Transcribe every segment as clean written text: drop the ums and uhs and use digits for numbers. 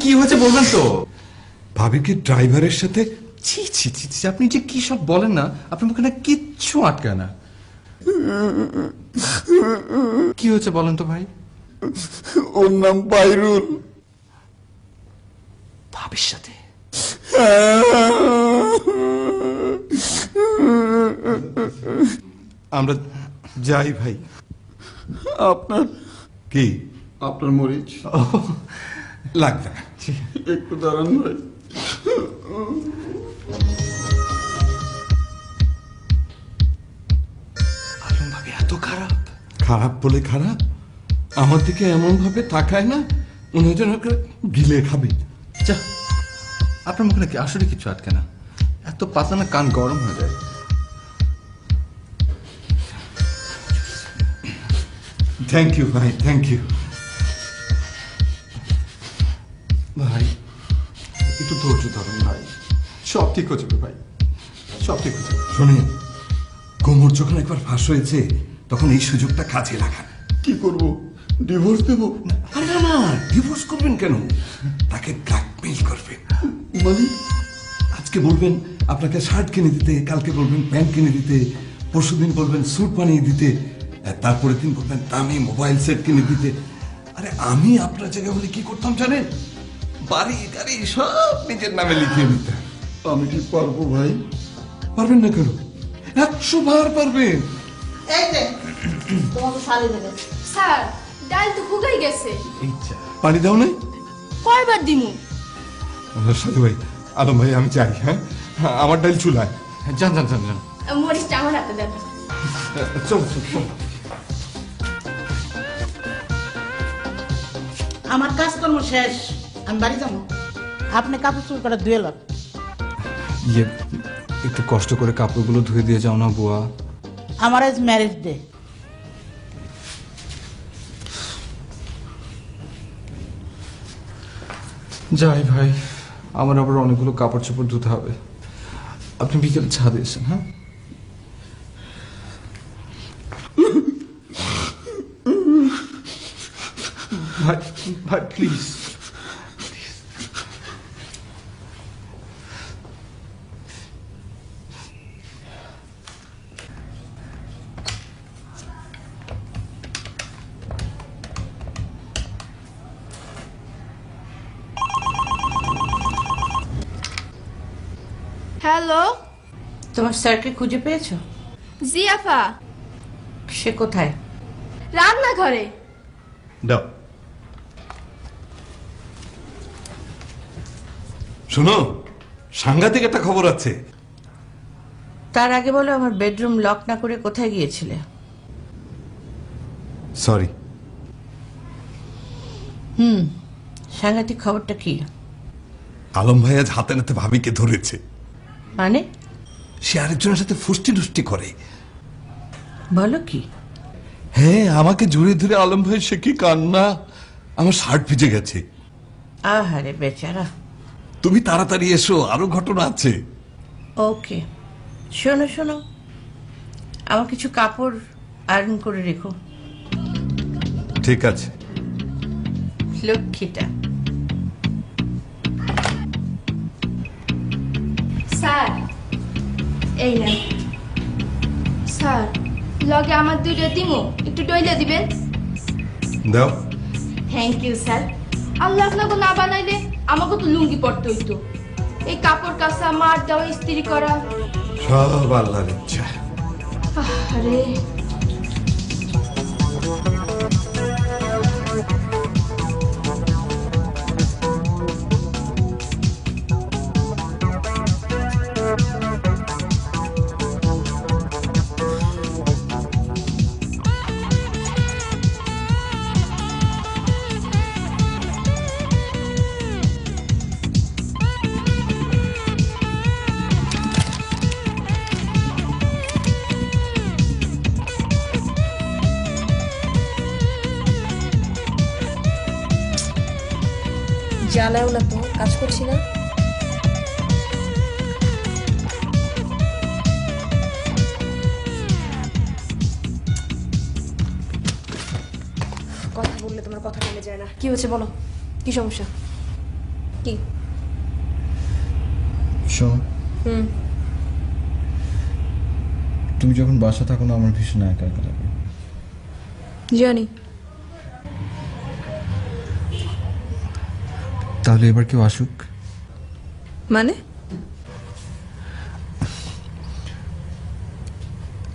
কি হয়েছে বলবেন তো? ভাবি কি ড্রাইভারের সাথে? ছি ছি ছি ছি, আপনি যে কি সব বলেন না, আপনার মুখে না কিচ্ছু আটকায় না। কি হয়েছে বলেন তো ভাই? ওর নাম বাইরুল। ভাবির সাথে? আমরা যাই ভাই। আপনার কি? আপনার মরিচ লাগবে না, একটু দাঁড়ান ভাই। আলম ভাবি এত খারাপ? খারাপ বলে খারাপ? আমার দিকে এমন ভাবে তাকায় না, মনে হয় যেন গিলে খাবে। যা, আপনার মুখে নাকি আসলে কিছু আটকে না, এত পাতলা না কান গরম হয়ে যায়। থ্যাংক ইউ ভাই, থ্যাংক ইউ ভাই একটু ধৈর্য ধরুন ভাই, সব ঠিক হয়ে যাবে ভাই, সব ঠিক হয়ে যাবে। শোনেন, কোমর যখন একবার ফাঁস হয়েছে তখন এই সুযোগটা কাজে লাগান। কি করব? ডিভোর্স দেব? আরে না না, ডিভোর্স করবেন কেন? তাকে ব্ল্যাকমেইল করবেন। মানে? আজকে বলবেন আপনাকে শার্ট কিনে দিতে, কালকে বলবেন প্যান্ট কিনে দিতে, পরশুদিন বলবেন স্যুট বানিয়ে দিতে, তারপরে দিন বলবেন দামি মোবাইল সেট কিনে দিতে। আরে আমি আপনার জায়গায় হলে কি করতাম জানেন? বাড়ি গাড়ি সব নিজের নামে লিখিয়ে নিতাম। আমি কি পারবো ভাই? পারবেন না কেন? 100 বার পারবেন। এই যে তোমার তো শাড়ি দেবে। স্যার, ডাল তো শুকাই গেছে। পানি দাও নাই? কয়বার দিমু? সাধু ভাই, আলম ভাই, আমি চাই। হ্যাঁ, আমার ডাল চুলায়। যান যান যান যান। মরিচটা আমার হাতে দেন। চল চল চল। আমার কাজকর্ম শেষ, আমি বাড়ি যাবো। আপনি কাপড় চুল করে ধুয়ে লন। ইয়ে, একটু কষ্ট করে কাপড়গুলো ধুয়ে দিয়ে যাও না বুয়া। আমার আজ ম্যারেজ ডে। যাই ভাই, আমার আবার অনেকগুলো কাপড় চোপড় ধুতে হবে। আপনি বিকেলে ছাদে এসেন। হ্যাঁ ভাই, ভাই প্লিজ। হ্যালো। তোমার স্যারকে খুঁজে পেয়েছো? জি আপা। সে কোথায়? রান্নাঘরে। দাও। শোনো, সাংঘাতিক একটা খবর আছে। তার আগে বলো, আমার বেডরুম লক না করে কোথায় গিয়েছিলে? সরি। সাংঘাতিক খবরটা কি? আলম ভাই আজ হাতে নাতে ভাবিকে ধরেছে। মানে? সে আরেকজনের সাথে ফুষ্টি টুষ্টি করে। বলো কি? হ্যাঁ, আমাকে জড়িয়ে ধরে আলম ভাই সে কি কান্না। আমার শার্ট ভিজে গেছে। আহারে বেচারা। তুমি তাড়াতাড়ি এসো, আরো ঘটনা আছে। ওকে, শোনো শোনো, আমার কিছু কাপড় আয়রন করে রেখো। ঠিক আছে। লক্ষ্মীটা। স্যার, এই নেন। স্যার, লগে আমার দুইটা দিমু, একটু ডইলে দিবেন। দাও। Thank you sir. আল্লাহ আপনাকে না বানাইলে আমাকে তো লুঙ্গি পড়তে হইতো। এই কাপড় কাচা, মার দেওয়া, ইস্ত্রি করা, সব আল্লাহর ইচ্ছা। আরে জ্বালাও না তো, কাজ করছি না। কথা বললে তোমার কথা কমে যায় না। কি হচ্ছে বলো, কি সমস্যা? কি? শোনো, হুম। তুমি যখন বাসা থাকো না আমার ভীষণ একা একা লাগে। জানি। তাহলে এবার কেউ আসুক। মানে?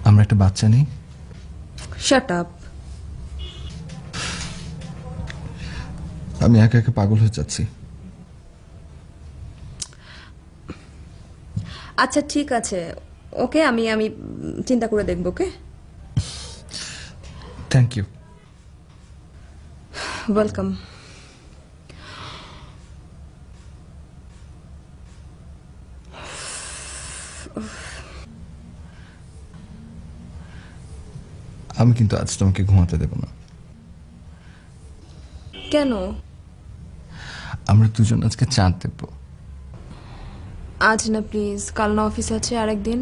আমরা একটা বাচ্চা নেই। Shut up. আমি একা একা পাগল হয়ে যাচ্ছি। আচ্ছা ঠিক আছে, ওকে, আমি চিন্তা করে দেখবো। ওকে, থ্যাংক ইউ। ওয়েলকাম। আমি কিন্তু আজ তোমাকে ঘুমাতে দেব না। কেন? আমরা দুজন আজকে চাঁদ দেব। আজ না প্লিজ, কাল না অফিস আছে আরেকদিন।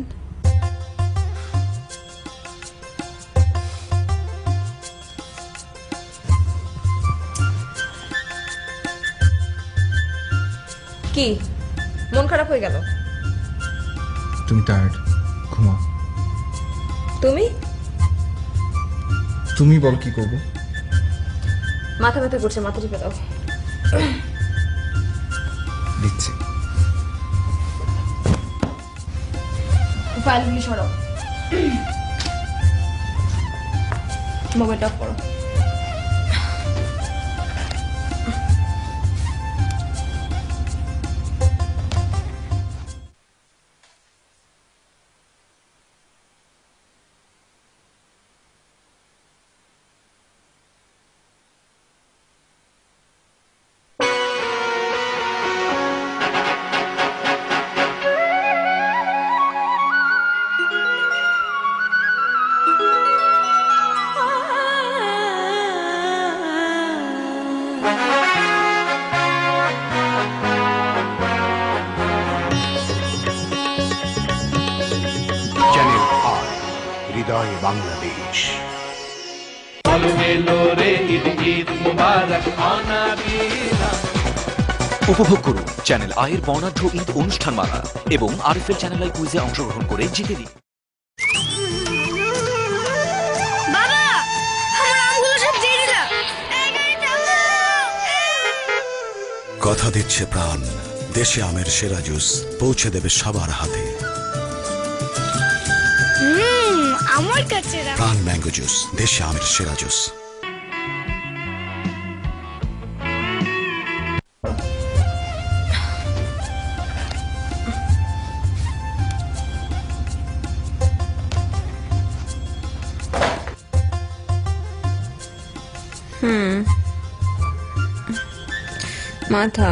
কি মন খারাপ হয়ে গেল? তুমি টায়ার্ড, ঘুমাও। তুমি তুমি বল কি করবো? মাথা ব্যথা করছে, মাথা টিপে দাও। দিচ্ছি। ফাইলগুলি সরাও, মোবাইলটা অফ করো। চ্যানেল আই, হৃদয় বাংলাদেশ। উপভোগ করুন চ্যানেল আইয়ের বর্ণাঢ্য ঈদ অনুষ্ঠানমালা এবং আরএফএল চ্যানেল আই কুইজে অংশগ্রহণ করে জিতে দিন। কথা দিচ্ছে প্রাণ, দেশে আমের সেরা জুস পৌঁছে দেবে সবার হাতে। আমার কাছে প্রাণ ম্যাঙ্গো জুস, দেশে আমের সেরা জুস। মাথা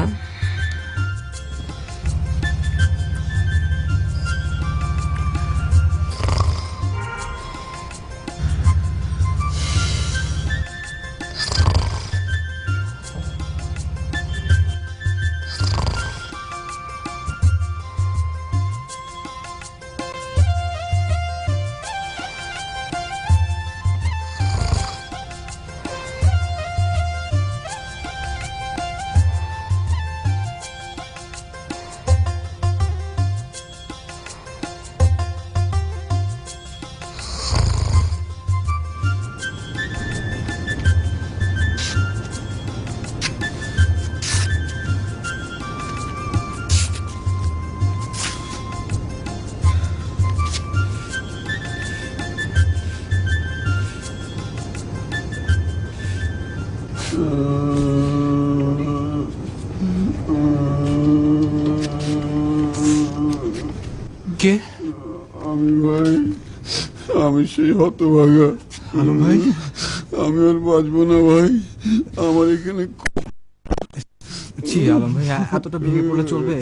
কে? আমি ভাই, আমি সেই হতভাগা। আলম ভাই, আমি আর বাঁচবো না ভাই, আমার এখানে জি আলম ভাই, এতটা ভেঙে পড়লে চলবে?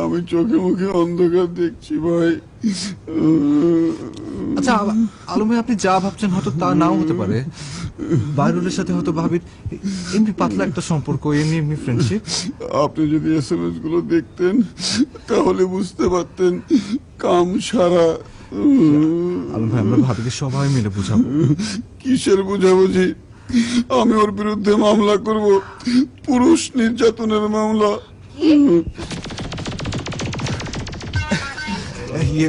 আমি চোখে মুখে অন্ধকার দেখছি ভাই। আচ্ছা আলম ভাই, আপনি যা ভাবছেন হয়তো তা নাও হতে পারে। বাইরুলের সাথে হয়তো ভাবির এমনি পাতলা একটা সম্পর্ক, এমনি ফ্রেন্ডশিপ। আপনি যদি SMS গুলো দেখতেন তাহলে বুঝতে পারতেন কাম সারা। আলম ভাই, আমরা ভাবিকে সবাই মিলে বুঝাবো। কিসের বুঝাবুঝি? আমি ওর বিরুদ্ধে মামলা করব, পুরুষ নির্যাতনের মামলা। ইয়ে,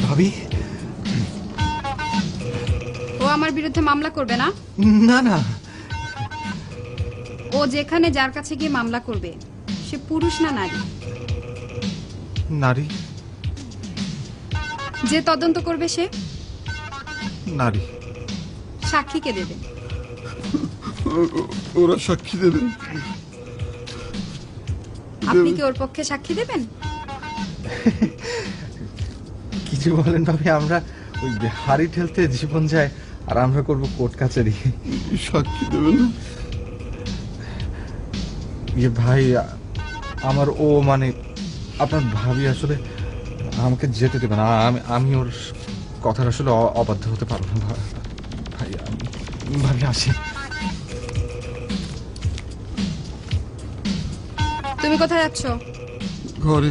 ভাবি ও আমার বিরুদ্ধে মামলা করবে না? না না, ও যেখানে যার কাছে গিয়ে মামলা করবে সে পুরুষ না নারী? নারী। যে তদন্ত করবে সে নারী। সাক্ষী কে দেবে? ওরা সাক্ষী দেবেন। আপনি কি ওর পক্ষে সাক্ষী দেবেন? কিছু বলেন ভাবি, আমরা ওই হাড়ি ঠেলতে জীবন যায় আর আমরা করব কোর্ট কাচারি। সাক্ষী দেবেন না? ইয়ে ভাই, আমার ও মানে আপনার ভাবি আসলে আমাকে যেতে দেবে না। আমি ওর কথার আসলে অবাধ্য হতে পারবো না ভাই। আমি ভাবি আসি। তুমি কোথায় যাচ্ছ? ঘরে।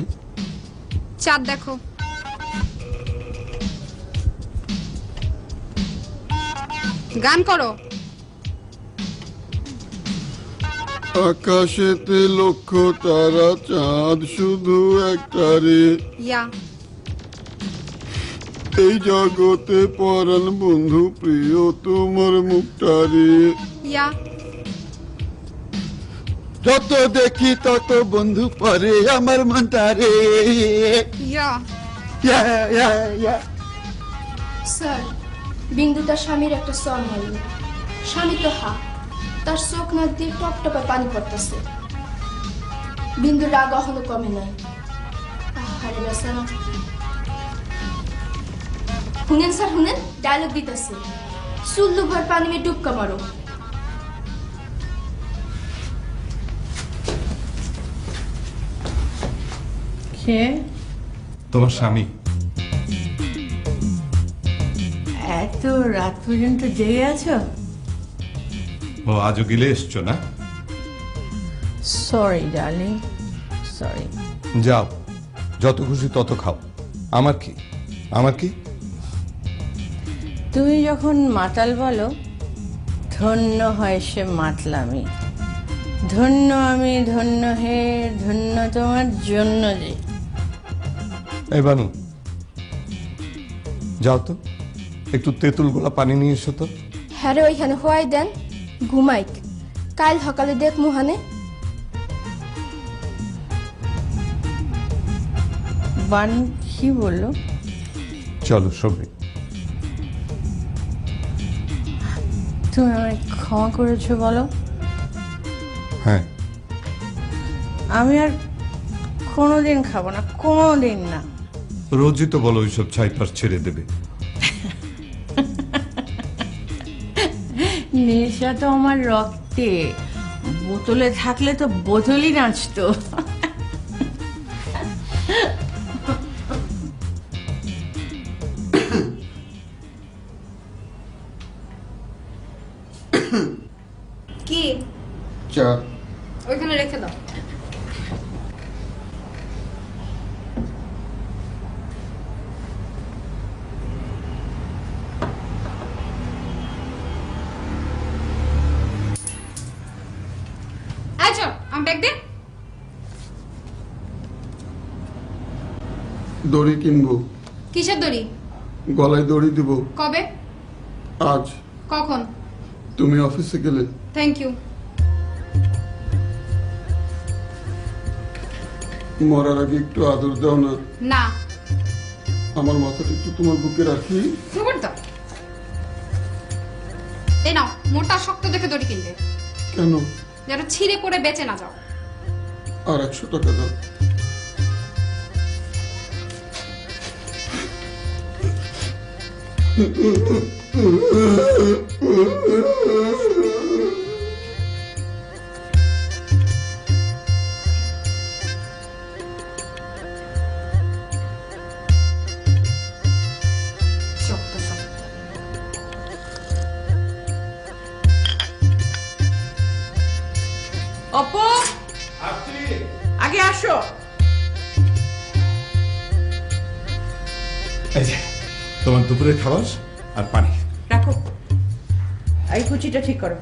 চাঁদ দেখো। গান করো। আকাশেতে লক্ষ তারা, চাঁদ শুধু একটা রে। ইয়া। এই জগতে পরাণ বন্ধু প্রিয় তোমার মুখটা রে। ইয়া। যত দেখি তত বন্ধু পরে আমার মনটা রে। ইয়া। স্যার, বিন্দু তার স্বামীর একটা সর মারল। স্বামী তো হা, তার চোখ নাক দিয়ে টপ টপে পানি পড়তেছে। বিন্দুর রাগ এখনো কমে নাই। আরে বেচারা। শুনেন স্যার, শুনেন, ডায়লগ দিতেছে। চুল্লু ভর পানি মে ডুবকা মারো। কে? তোমার স্বামী। এত রাত পর্যন্ত জেগে আছো? ও আজও গিলে এসছো না? Sorry darling, sorry. যাও, যত খুশি তত খাও। আমার কি? আমার কি? তুমি যখন মাতাল বলো, ধন্য হয় সে মাতলামি। ধন্য আমি, ধন্য হে, ধন্য তোমার জন্য যে। এই বানু, যাও তো, একটু তেঁতুল গোলা পানি নিয়ে এসো তো। হ্যাঁ রে, ওইখানে হওয়াই দেন, ঘুমাইক। কাল সকালে দেখ মুহানে। বান কি বললো? চলো সবাই। তুমি আমায় ক্ষমা করেছো বলো? হ্যাঁ। আমি আর কোনোদিন খাবো না, কোনোদিন না। রোজই তো বলো ওইসব ছাইপাস ছেড়ে দেবে। নেশা তো আমার রক্তে, বোতলে থাকলে তো বোতলই নাচতো। কি? চা। ওইখানে রেখে দাও। আচ্ছা, আমি ব্যাগ দে। দড়ি কিনবো। কিসের দড়ি? গলায় দড়ি দিব। কবে? আজ। কখন? তুমি অফিসে গেলে। Thank you. মরার আগে একটু আদর দাও না। না। আমার মাথাটা একটু তোমার বুকে রাখি। খবর দাও। এই নাও, মোটা শক্ত দেখে দড়ি কিনবে। কেন? যেন ছিঁড়ে পড়ে বেঁচে না যাও। আর 100 টাকা দাও। অপু, আগে আসো। এই যে তোমার দুপুরের খাবার আর পানি রাখো, এই কুচিটা ঠিক করো।